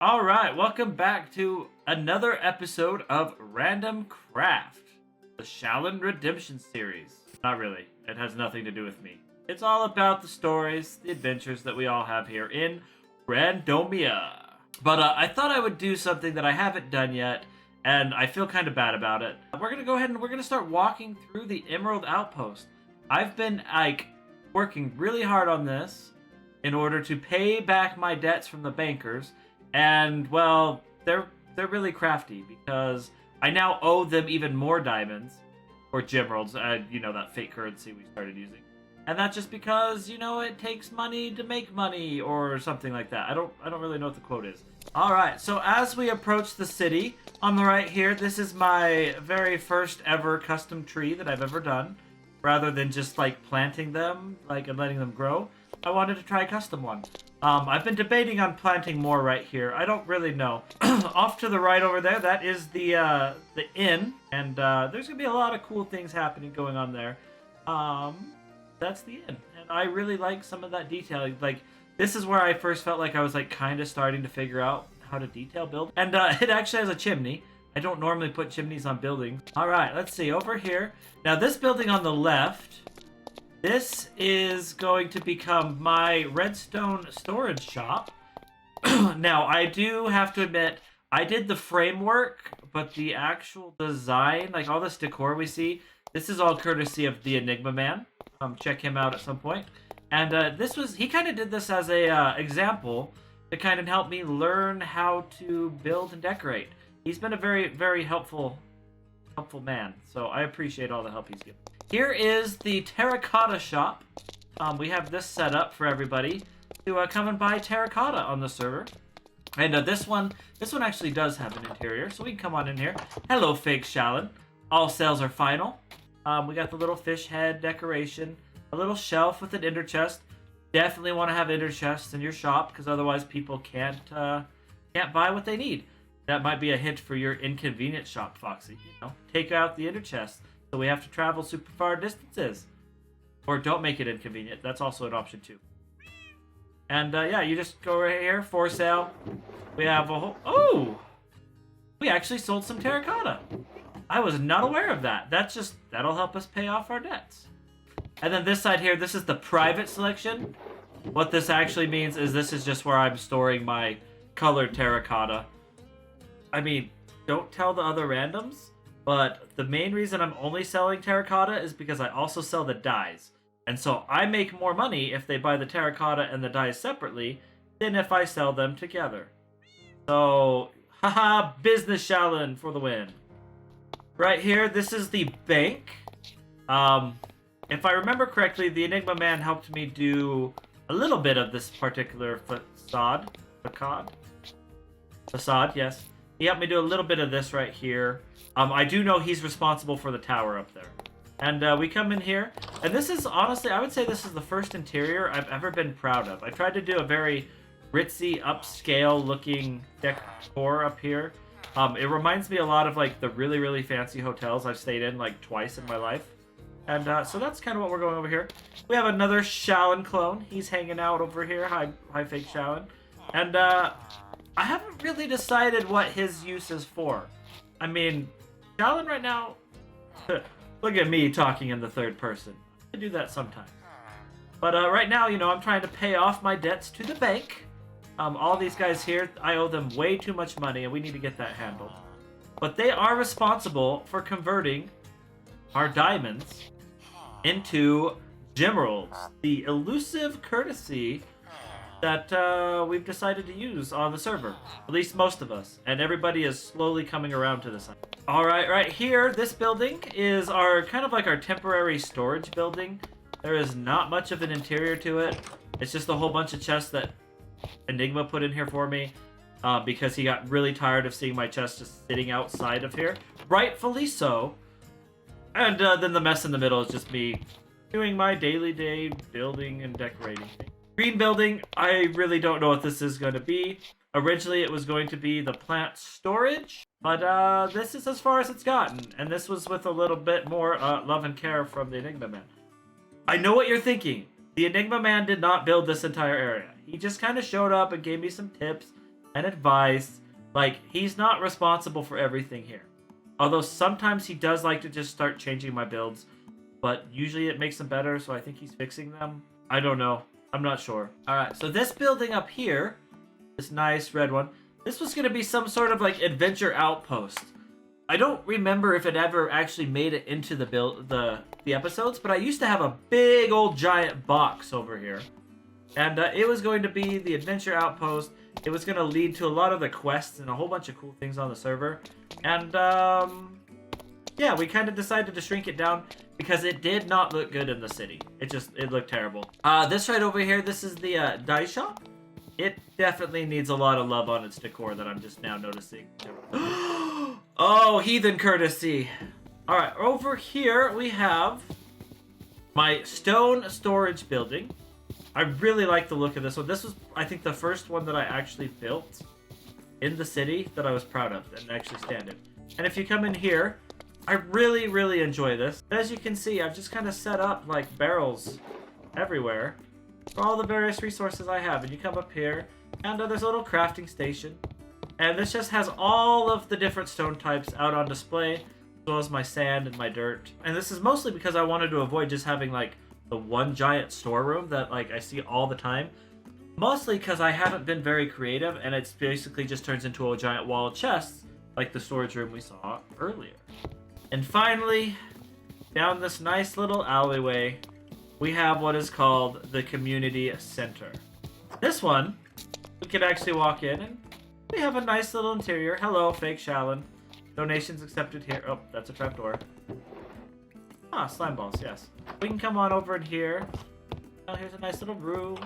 Alright, welcome back to another episode of Randomcraft, the Shallon Redemption series. Not really, it has nothing to do with me. It's all about the stories, the adventures that we all have here in Randomia. But I thought I would do something that I haven't done yet, and I feel kind of bad about it. We're gonna go ahead and we're gonna start walking through the Emerald Outpost. I've been, working really hard on this in order to pay back my debts from the bankers. And well, they're really crafty because I now owe them even more diamonds or gemeralds, that fake currency we started using. And that's just because, it takes money to make money or something like that. I don't really know what the quote is. All right, so as we approach the city on the right here, this is my very first ever custom tree that I've ever done. Rather than just planting them and letting them grow, I wanted to try a custom one. I've been debating on planting more right here. I don't really know. Off to the right over there, that is the inn, and there's gonna be a lot of cool things happening going on there. That's the inn, and I really like some of that detailing. This is where I first felt like I was kind of starting to figure out how to detail build, and it actually has a chimney. I don't normally put chimneys on buildings. All right, let's see over here. Now this building on the left. This is going to become my redstone storage shop. Now, I do have to admit, I did the framework, but the actual design, all this decor we see, this is all courtesy of the Enigma Man. Check him out at some point. And he kind of did this as a example to kind of help me learn how to build and decorate. He's been a very, very helpful man, so I appreciate all the help he's given. Here is the terracotta shop. We have this set up for everybody to come and buy terracotta on the server. And this one actually does have an interior, so we can come on in here. Hello, fake Shallon. All sales are final. We got the little fish head decoration, a little shelf with an ender chest. Definitely want to have ender chests in your shop, because otherwise people can't buy what they need. That might be a hint for your inconvenient shop, Foxy. Take out the ender chest. So we have to travel super far distances. Or don't make it inconvenient. That's also an option too. And yeah, you just go right here, for sale. We have a whole... Oh! We actually sold some terracotta. I was not aware of that. That'll help us pay off our debts. And then this side here, this is the private selection. What this actually means is this is just where I'm storing my colored terracotta. I mean, don't tell the other randoms. But the main reason I'm only selling terracotta is because I also sell the dyes. And so I make more money if they buy the terracotta and the dyes separately than if I sell them together. So, haha, business Shallon for the win. Right here, this is the bank. If I remember correctly, the Enigma Man helped me do a little bit of this particular facade. Facade, yes. He helped me do a little bit of this right here. I do know he's responsible for the tower up there. And we come in here, and this is, honestly, I would say this is the first interior I've ever been proud of. I tried to do a very ritzy, upscale-looking decor up here. It reminds me a lot of, the really, really fancy hotels I've stayed in, twice in my life. And so that's kind of what we're going over here. We have another Shallon clone. He's hanging out over here. Hi fake Shallon. And I haven't really decided what his use is for. I mean... Shallon right now, look at me talking in the third person. I do that sometimes. But right now, I'm trying to pay off my debts to the bank. All these guys here, I owe them way too much money, and we need to get that handled. But they are responsible for converting our diamonds into gemeralds, the elusive courtesy that we've decided to use on the server. At least most of us. And everybody is slowly coming around to this. Alright, right here, this building is our kind of our temporary storage building. There is not much of an interior to it. It's just a whole bunch of chests that Enigma put in here for me. Because he got really tired of seeing my chest just sitting outside of here. Rightfully so. And then the mess in the middle is just me doing my daily day building and decorating thing. Green building, I really don't know what this is going to be. Originally, it was going to be the plant storage, but this is as far as it's gotten, and this was with a little bit more love and care from the Enigma Man. I know what you're thinking. The Enigma Man did not build this entire area. He just kind of showed up and gave me some tips, and advice. Like, he's not responsible for everything here. Although sometimes he does like to just start changing my builds, but usually it makes them better, so I think he's fixing them. I don't know. I'm not sure. Alright, so this building up here, this nice red one, this was going to be some sort of like adventure outpost. I don't remember if it ever actually made it into the episodes, but I used to have a big old giant box over here. And it was going to be the adventure outpost. It was going to lead to a lot of the quests and a whole bunch of cool things on the server. And yeah, we kind of decided to shrink it down because it did not look good in the city. It looked terrible. This right over here, this is the dye shop. It definitely needs a lot of love on its decor that I'm just now noticing. Oh, heathen courtesy. Alright, over here we have my stone storage building. I really like the look of this one. This was, I think, the first one that I actually built in the city that I was proud of and actually stand in. And if you come in here, I really, really enjoy this. As you can see, I've just kind of set up like barrels everywhere for all the various resources I have. And you come up here, and there's a little crafting station. And this just has all of the different stone types out on display, as well as my sand and my dirt. And this is mostly because I wanted to avoid just having like the one giant storeroom that like I see all the time. Mostly because I haven't been very creative, and it's basically just turns into a giant wall of chests, like the storage room we saw earlier. And finally, down this nice little alleyway, we have what is called the community center. This one, we could actually walk in and we have a nice little interior. Hello, fake Shallon. Donations accepted here. Oh, that's a trapdoor. Ah, slime balls, yes. We can come on over in here. Oh, here's a nice little room.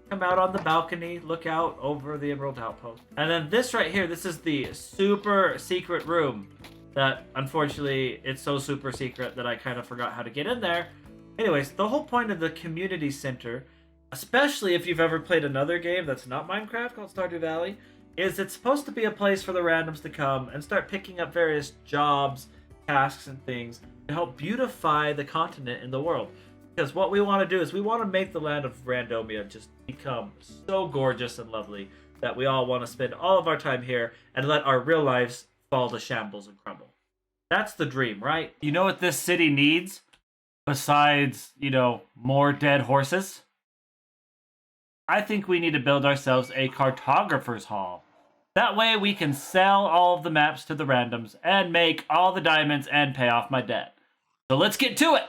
Come out on the balcony, look out over the Emerald Outpost. And then this right here, this is the super secret room that, unfortunately, it's so super secret that I kind of forgot how to get in there. Anyways, the whole point of the community center, especially if you've ever played another game that's not Minecraft called Stardew Valley, is it's supposed to be a place for the randoms to come and start picking up various jobs, tasks, and things to help beautify the continent and the world. Because what we want to do is we want to make the land of Randomia just become so gorgeous and lovely that we all want to spend all of our time here and let our real lives fall to shambles and crumble. That's the dream, right? You know what this city needs? Besides, more dead horses? I think we need to build ourselves a cartographer's hall. That way we can sell all of the maps to the randoms and make all the diamonds and pay off my debt. So let's get to it!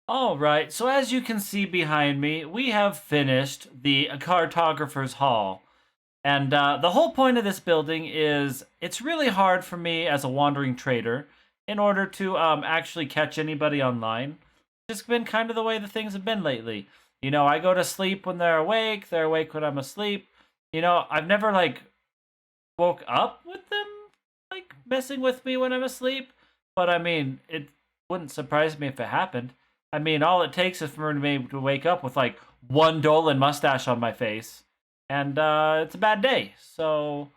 Alright, so as you can see behind me, we have finished the Cartographer's Hall. And the whole point of this building is it's really hard for me as a wandering trader in order to actually catch anybody online. It's just been kind of the way the things have been lately. I go to sleep when they're awake when I'm asleep. I've never, woke up with them, messing with me when I'm asleep. But, it wouldn't surprise me if it happened. All it takes is for me to wake up with, one Dolan mustache on my face. And it's a bad day. So,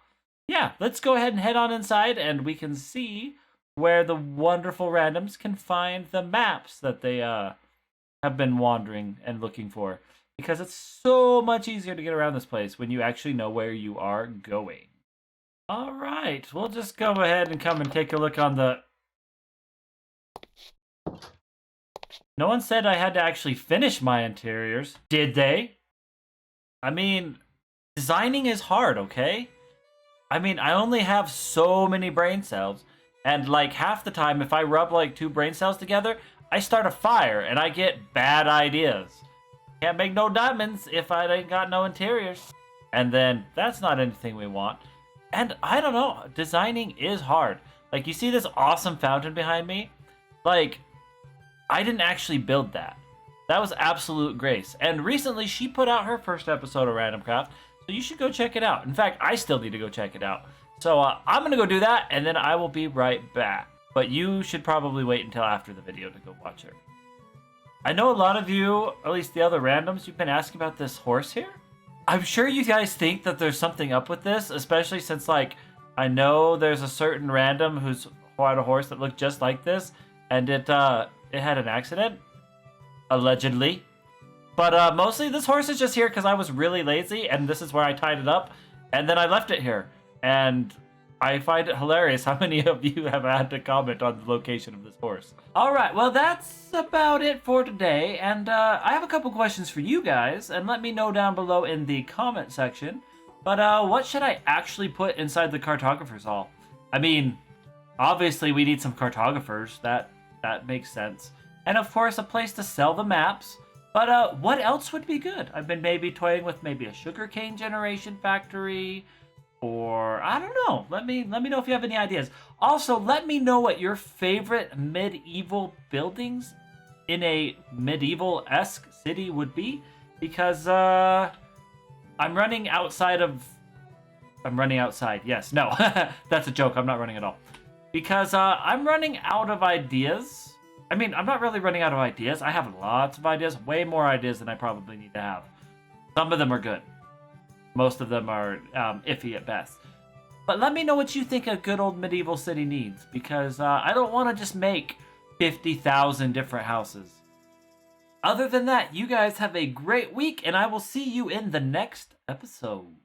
yeah, let's go ahead and head on inside and we can see where the wonderful randoms can find the maps that they have been wandering and looking for. because it's so much easier to get around this place when you actually know where you are going. All right, we'll just go ahead and come and take a look on the... No one said I had to actually finish my interiors, did they? I mean, designing is hard, okay? I mean, I only have so many brain cells, and like half the time, if I rub like 2 brain cells together, I start a fire and I get bad ideas. Can't make no diamonds if I ain't got no interiors. And then that's not anything we want. And I don't know, designing is hard. Like, you see this awesome fountain behind me? Like, I didn't actually build that. That was absolute grace. And recently she put out her first episode of Randomcraft, so you should go check it out. In fact, I still need to go check it out. So I'm gonna go do that, and then I will be right back. But you should probably wait until after the video to go watch her. I know a lot of you, or at least the other randoms, you've been asking about this horse here. I'm sure you guys think that there's something up with this, especially since, like, I know there's a certain random who's had a horse that looked just like this, and it had an accident, allegedly. But mostly this horse is just here because I was really lazy, and this is where I tied it up, and then I left it here. And I find it hilarious how many of you have had to comment on the location of this horse. Alright, well that's about it for today, and I have a couple questions for you guys, and let me know down below in the comment section. But what should I actually put inside the cartographer's hall? I mean, obviously we need some cartographers, that makes sense. And of course a place to sell the maps, but what else would be good? I've been maybe toying with maybe a sugarcane generation factory, or I don't know. Let me know if you have any ideas. Also, let me know what your favorite medieval buildings in a medieval-esque city would be, because I'm running outside. Yes, no, that's a joke. I'm not running at all, because I'm running out of ideas. I mean, I'm not really running out of ideas. I have lots of ideas, way more ideas than I probably need to have. Some of them are good. Most of them are iffy at best. But let me know what you think a good old medieval city needs, because I don't want to just make 50,000 different houses. Other than that, you guys have a great week, and I will see you in the next episode.